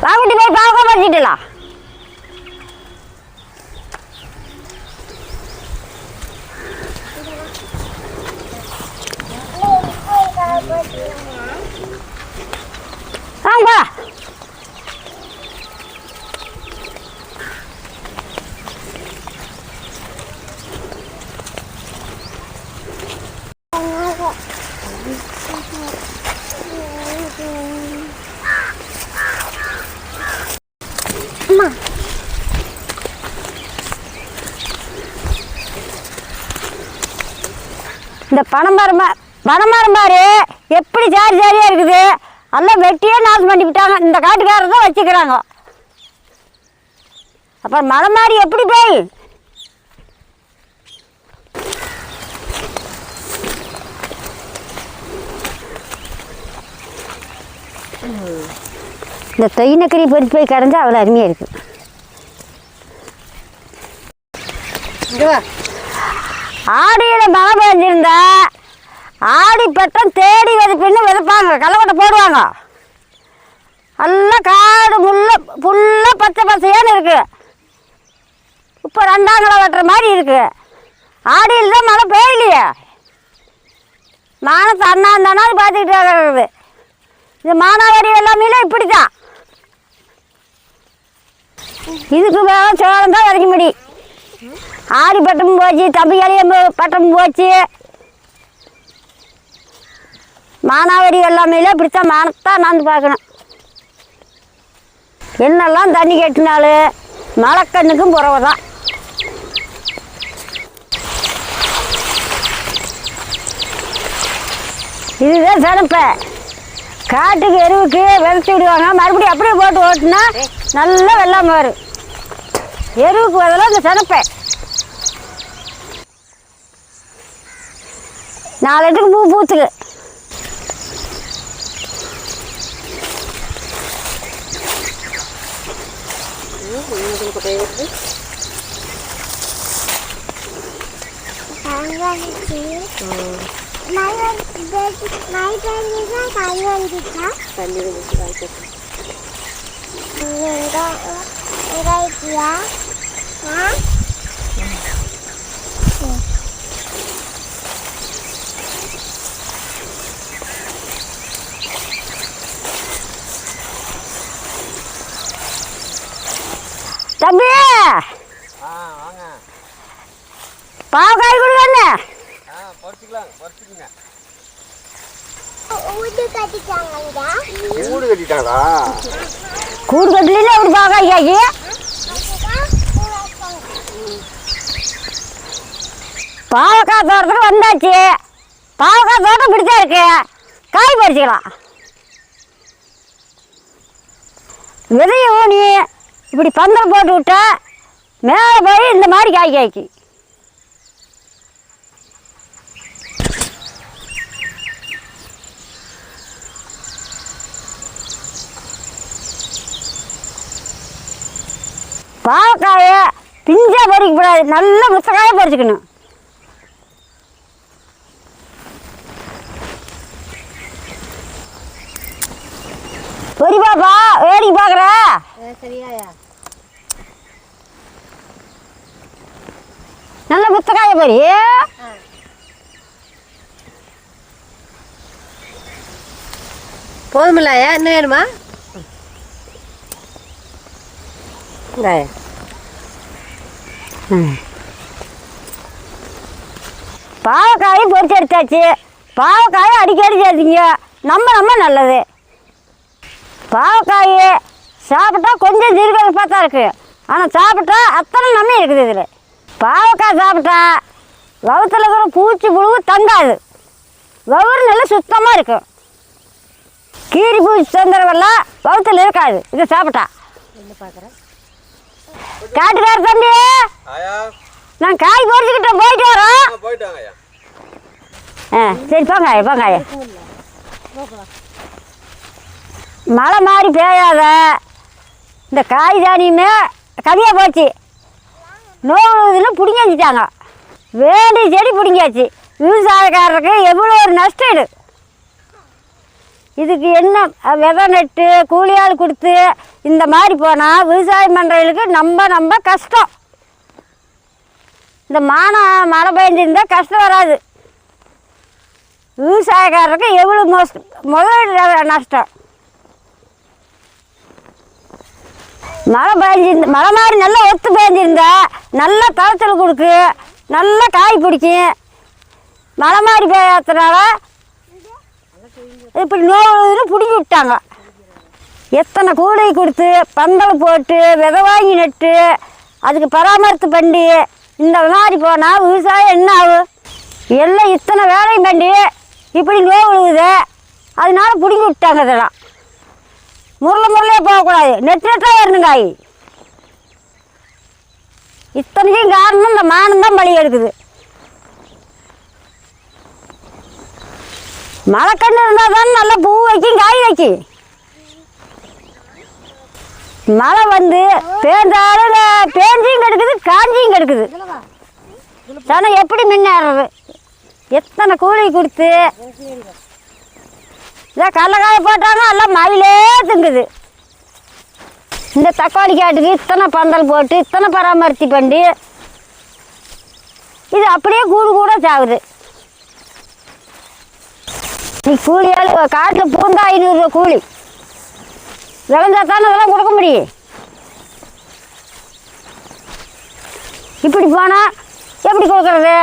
வாங்கிட்டு போய் பாவக்காய் பறிச்சிட்டுலாம். வாங்கப்பா. இந்த பனைமரம் பாரு எப்படி சாரி சாரியாக இருக்குது. எல்லாம் வெட்டியே நாசம் பண்ணி விட்டாங்க. இந்த காட்டுக்காரர் தான் வச்சுக்கிறாங்க. அப்புறம் மலை மாதிரி எப்படி போய் இந்த தொய்னக்கறி பொறிச்சு போய் கடைஞ்சா அவ்வளோ அருமையாக இருக்குது. ஆடியில் மழை பெஞ்சிருந்தா ஆடி பட்டம் தேடி விதைப்பின்னு விதைப்பாங்க. களைக்கொட்டை போடுவாங்க. எல்லாம் காடு ஃபுல்லாக பச்சை பச்சையான்னு இருக்குது. இப்போ 2ஆம் களை வெட்டுற மாதிரி இருக்குது. ஆடியில் தான் மழை பெய்யலையே. மானத்தை அண்ணாந்தானா பார்த்துக்கிட்டு இருக்கிறது. இது மானாவாரி எல்லாமே இப்படி தான். இதுக்கு மேலே சோளம் தான் விதைக்க முடியும். ஆடி பட்டமும் போச்சு, தம்பியாலையும் பட்டமும் போச்சு. மானாவாரி எல்லாமே இப்படித்தான் மானத்தான் நான் பார்க்கணும். என்னெல்லாம் தண்ணி கட்டினாலும் மழைக்கண்ணுக்கும் புறவை தான். இதுதான் சனப்பை. காட்டுக்கு எருவுக்கு விதைச்சி விடுவாங்க. மறுபடியும் அப்படியே போட்டு ஓட்டுனா நல்லா வெள்ளாமை வரும். எருவுக்கு பதிலாக இந்த சனப்பை 4 எட்டுக்கு பூ பூத்துக்கு. தம்பி பாவக்காய் கொடுங்க. கூடு கட்டலாம் அப்படி பாவக்காய் காய்க்கு. பாவக்காய் தோட்டத்துக்கு வந்தாச்சு. பாவக்காய் தோட்டம் பிடிச்சா இருக்கு. காய் பறிச்சுக்கலாம். விதைய ஊனி இப்படி பந்தல் போட்டு விட்டா மேலே போய் இந்த மாதிரி காய் காய்க்கு. பாவக்காயை பிஞ்சா பறிக்கப்படாது. நல்ல முத்தக்காயை பறிச்சுக்கணும். பொறிப்பாப்பா வேடிக்கை பார்க்குற சரியாயா? நல்ல முத்தக்காய பொறி. போதுமில்லையா? இன்னும் வேணுமா? பாவக்காயும் பொறிச்சு எடுத்தாச்சு. பாவக்காயும் அடிக்கடி சேர்த்திங்க. நம்ம நல்லது. பாவக்காய் சாப்பிட்டா கொஞ்சம் ஜீரகம் பார்த்தா இருக்கு. ஆனால் சாப்பிட்டா அத்தனை நன்மை இருக்குது. இதில் பாவக்காய் சாப்பிட்டா வவுத்தில் இருக்கிற பூச்சி புழு தங்காது. வவுறு நல்லா சுத்தமாக இருக்கும். கீரி பூச்சி தொந்தரவெல்லாம் வவுத்தில் இருக்காது இதை சாப்பிட்டா. காட்டுக்கார தம்பி நான் காய் பொறிச்சுக்கிட்ட போயிட்டு வரோம். சரி போங்க. மழை மாதிரி பெய்யாத இந்த காய் தானியுமே கவியாக போச்சு. நோவுதில் பிடிங்கி வச்சுட்டாங்க. வேண்டிய செடி பிடிங்கியாச்சு. விவசாயக்காரருக்கு எவ்வளோ ஒரு நஷ்டம் இது. இதுக்கு என்ன விதை நட்டு கூலியால் கொடுத்து இந்த மாதிரி போனால் விவசாயம் பண்ணுறவங்களுக்கு ரொம்ப கஷ்டம். இந்த மழை பெஞ்சிருந்தால் கஷ்டம் வராது. விவசாயக்காரருக்கு எவ்வளோ முதல் நஷ்டம். மழை மாதிரி நல்லா ஒத்து பெஞ்சிருந்தா நல்லா தளத்தில் கொடுக்கு, நல்லா காய் பிடிக்கும். மழை மாதிரி பெய்யாதனால இப்படி நோய் பிடிங்கி விட்டாங்க. எத்தனை கூடை கொடுத்து பந்தல் போட்டு விதை வாங்கி நட்டு அதுக்கு பராமரித்து பண்ணி இந்த மாதிரி போனால் விவசாயம் என்ன ஆகும்? எல்லாம் இத்தனை வேலையும் பண்ணி இப்படி நோய் விழுகுது. அதனால பிடிங்கி விட்டாங்க. இதெல்லாம் முரளையாக போகக்கூடாது, நெட்டாக வரணும் காய். இத்தனைக்கும் காரணம் இந்த மானம்தான் பலி எடுக்குது. மழைக்கன்று இருந்தால் தான் நல்லா பூ வைக்கும், காய் வைக்கும். மழை பேஞ்சாலும் பேஞ்சியும் கெடுக்குது, காஞ்சியும் கெடுக்குது. ஆனால் எப்படி முன்னேறது? எத்தனை கூலி கொடுத்து இதை கடலக்காய போட்டாலும் எல்லாம் மயிலே திங்குது. இந்த தக்காளி காட்டுக்கு இத்தனை பந்தல் போட்டு இத்தனை பராமரித்து பண்ணி இது அப்படியே கூட சாகுது. நீ கூலியால் காட்டில் பூந்தா 500 ரூபா கூலி விளைஞ்சா தானே அதெல்லாம் கொடுக்க முடியும். இப்படி போனால் எப்படி கொடுக்குறது?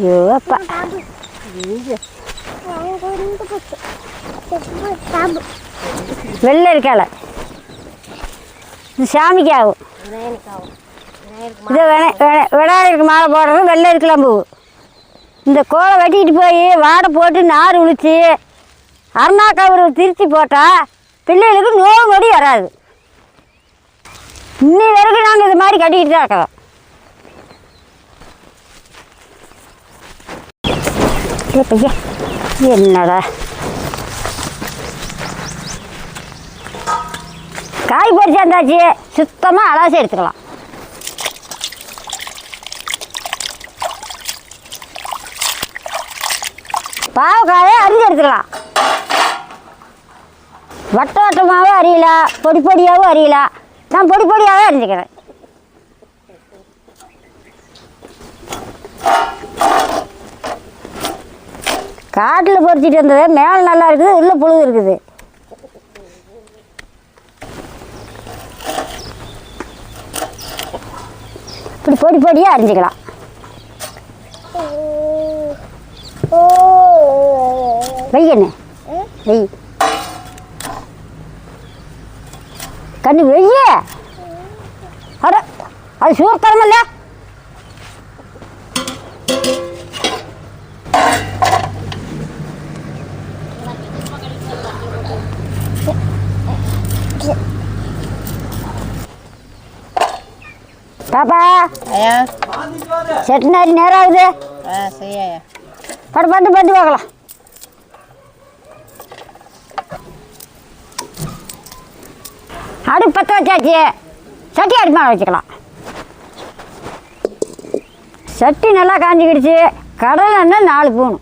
ஐயோ அப்பா, வெள்ளை இருக்கால இது சாமிக்கு ஆகும். இது விநாயகருக்கு மாலை போடுறது வெள்ளை இருக்கலாம் பூ. இந்த கோலை வெட்டிக்கிட்டு போய் வாடை போட்டு நார் உழிச்சு அருணாக்கவர் திருச்சி போட்டால் பிள்ளைகளுக்கு நோவு நொடி வராது. இன்னி வரைக்கும் நாங்கள் இது மாதிரி கட்டிக்கிட்டு தான் இருக்கிறோம். பையா என்னடா காய் பறிச்சாந்தாச்சு, சுத்தமாக அலாசி எடுத்துக்கலாம். பாவக்காயை அரிஞ்சு எடுத்துக்கலாம். வட்டமாகவும் அரியல, பொடியாகவும் அரியல. நான் பொடியாகவே அரிஞ்சிக்கிறேன். காட்டில் பொறிச்சிட்டு வந்தது மேலே நல்லா இருக்குது, உள்ள புழுது இருக்குது. இப்படி பொடியாக அரிஞ்சிக்கலாம். வெய்யண்ணே வெய் கண்ணு வெய்ய. அட அது சூர்த்தரமில்ல. பாப்பா செட்டினாரி நேரம் ஆகுது. பட்டு பார்க்கலாம். அடுப்பு பற்ற வச்சாச்சு, சட்டி அடுப்பான வச்சுக்கலாம். சட்டி நல்லா காஞ்சிக்கிடுச்சு. கடலை எண்ணெய் 4 ஸ்பூன்,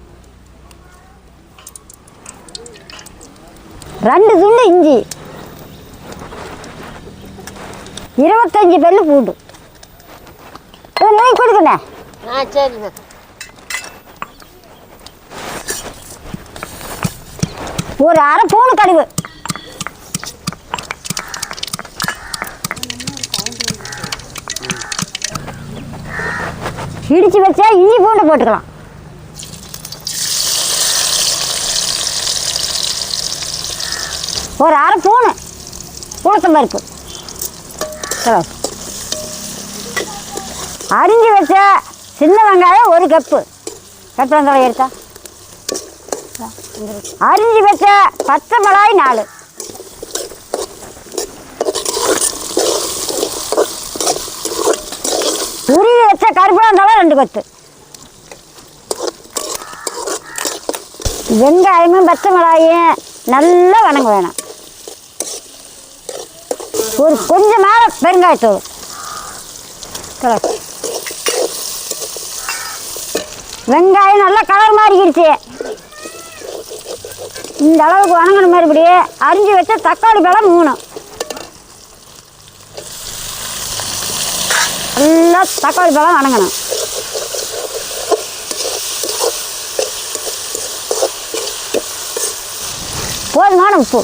2 துண்டு இஞ்சி, 25 பல்லு பூண்டு. நெய் கொடுக்குண்ணே. சரிண்ணா. ஒரு அரை பூண்டு கடுகு, இடிச்சு வச்சா இஞ்சி பூண்டு போட்டுக்கலாம். ஒரு அரை ஸ்பூனு உளுத்தம் பருப்பு, அரிஞ்சு வச்ச சின்ன வெங்காயம் 1 கப்பு, கட்டந்தலை எடுத்தா. அரிஞ்சு வச்ச பச்சை மிளகாய் 4, உருவி வச்ச கருவேப்பிலை 2 கொத்து. வெங்காயமும் பச்சை மிளகாயும் நல்லா வணங்க வேணும். ஒரு கொஞ்சமாக பெருங்காயத்தூள். வெங்காயம் நல்லா கலர் மாறிக்கிடுச்சு. இந்த அளவுக்கு வணங்கின மறுபடி அரிஞ்சு வச்ச தக்காளி பழம் 3. நல்லா தக்காளி பழம் வணங்கணும். போதுமான உப்பு.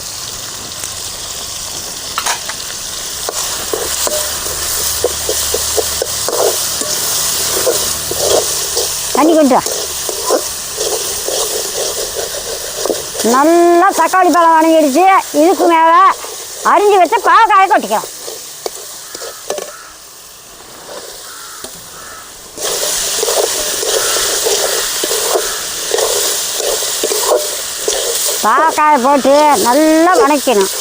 தண்ணி கொஞ்சம். நல்லா தக்காளி பழம் வணங்கிடுச்சு. இதுக்கு மேலே அரிஞ்சு வச்சு பாவக்காயை கொட்டிக்கலாம். பாவக்காயை போட்டு நல்லா வணக்கணும்.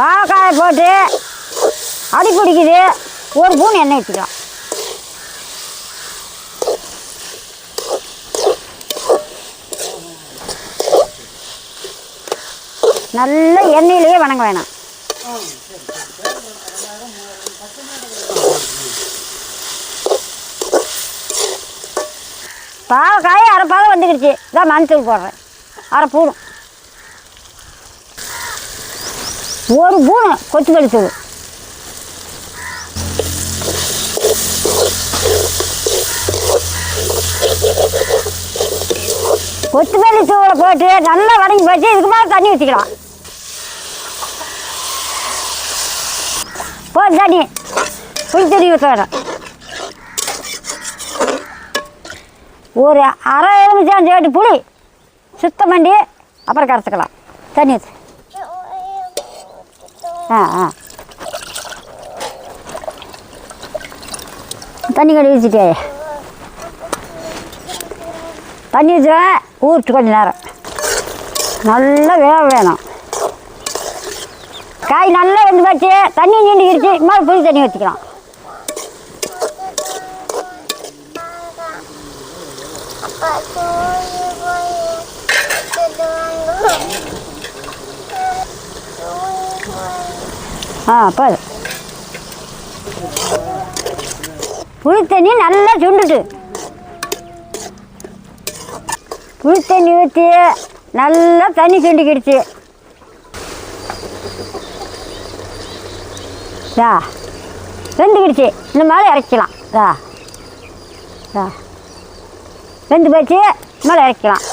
பாவக்காயை போட்டு அடி பிடிக்குது. ஒரு ஸ்பூன் எண்ணெய் ஊற்றிக்கலாம். நல்ல எண்ணெயிலேயே வணங்க வேணாம். பாவக்காய் அரை பாகம் வந்துக்கிடுச்சு. இதான் மஞ்சள் போடுறேன். அரை பூணும். ஒரு பூணு கொத்தமல்லி தூள். கொத்தமல்லி தூளை போட்டு நல்லா வதங்கி போச்சு. இதுக்கு மேலே தண்ணி ஊற்றிக்கலாம். போதும் தண்ணி. புளி தண்ணி ஊற்ற வேணும். ஒரு அரை எலுமிச்சம் சேர்த்து புளி சுத்தம் பண்ணி அப்புறம் கரைச்சிக்கலாம். தண்ணி ஊற்று. தண்ணி கட்டி வச்சுட்டே தண்ணி ஊற்றுவேன். ஊற்று கொஞ்சம் நேரம் நல்லா வேக வேணும். காய் நல்லா வெந்து போச்சு. தண்ணி நீண்டிக்கிடுச்சு. மேலே புளி தண்ணி ஊற்றிக்கலாம். போதும். புளி தண்ணி நல்லா சுண்டுட்டு புளி தண்ணி ஊற்றி நல்லா தண்ணி சுண்டிக்கிடுச்சு. வெந்துக்கிடுச்சு. இந்த மேலே இறக்கலாம். வெந்து போச்சு. மேலே இறக்கலாம்.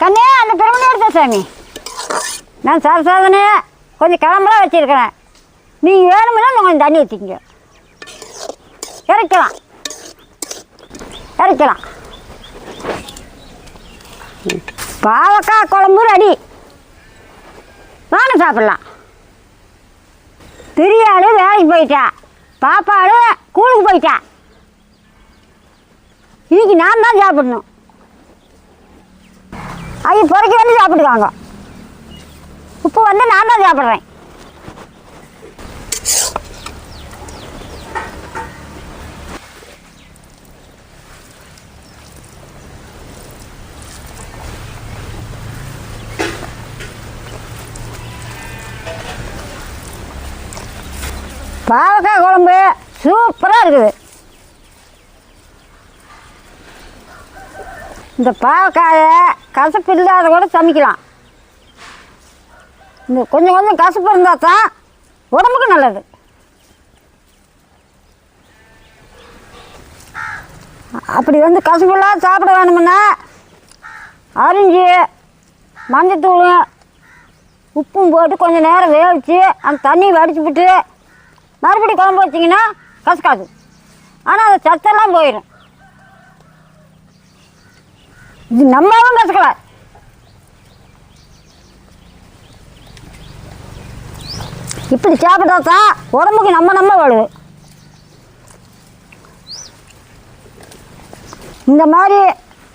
கண்ணே அந்த பெருமணி எடுத்த சாமி. நான் சாதனை கொஞ்சம் கிளம்பலாம் வச்சுருக்கிறேன். நீங்கள் வேணுமுன்னா கொஞ்சம் தண்ணி ஊற்றிக்கிங்க. இறக்கலாம். பாவக்காய் குழம்பு ரெடி. வாங்க சாப்பிட்லாம். பெரியாள் வேலைக்கு போயிட்டா. பாப்பாடு ஸ்கூலுக்கு போயிட்டா. இன்னைக்கு நான் தான் சாப்பிடணும். அவங்க பிறகு வந்து சாப்பிடுவாங்க. இப்போ வந்து நான் தான் சாப்பிட்றேன். பாவக்காய் குழம்பு சூப்பராக இருக்குது. இந்த பாவக்காயை கசப்பு இல்லாத கூட சமைக்கலாம். இந்த கொஞ்சம் கொஞ்சம் கசப்பு இருந்தால் தான் உடம்புக்கு நல்லது. அப்படி வந்து கசப்புலாம் சாப்பிட வேணுமுன்னா அரிஞ்சு மஞ்சத்தூளும் உப்பும் போட்டு கொஞ்சம் நேரம் வேவிச்சு அந்த தண்ணி வடிச்சு விட்டு மறுபடியும் குழம்பு வச்சிங்கன்னா கசக்காது. ஆனால் அது சத்தெல்லாம் போயிடும். இது நம்மளும் கசக்கலை. இப்படி சாப்பிட்டா தான் உடம்புக்கு நம்ம வலுவு. இந்த மாதிரி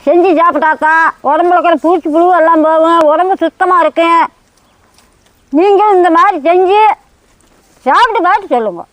செஞ்சு சாப்பிட்டா தான் உடம்புல இருக்கிற பூச்சி புழு எல்லாம் போகும். உடம்பு சுத்தமாக இருக்கும். நீங்களும் இந்த மாதிரி செஞ்சு சாப்பிட்டு பார்த்து சொல்லுங்கள்.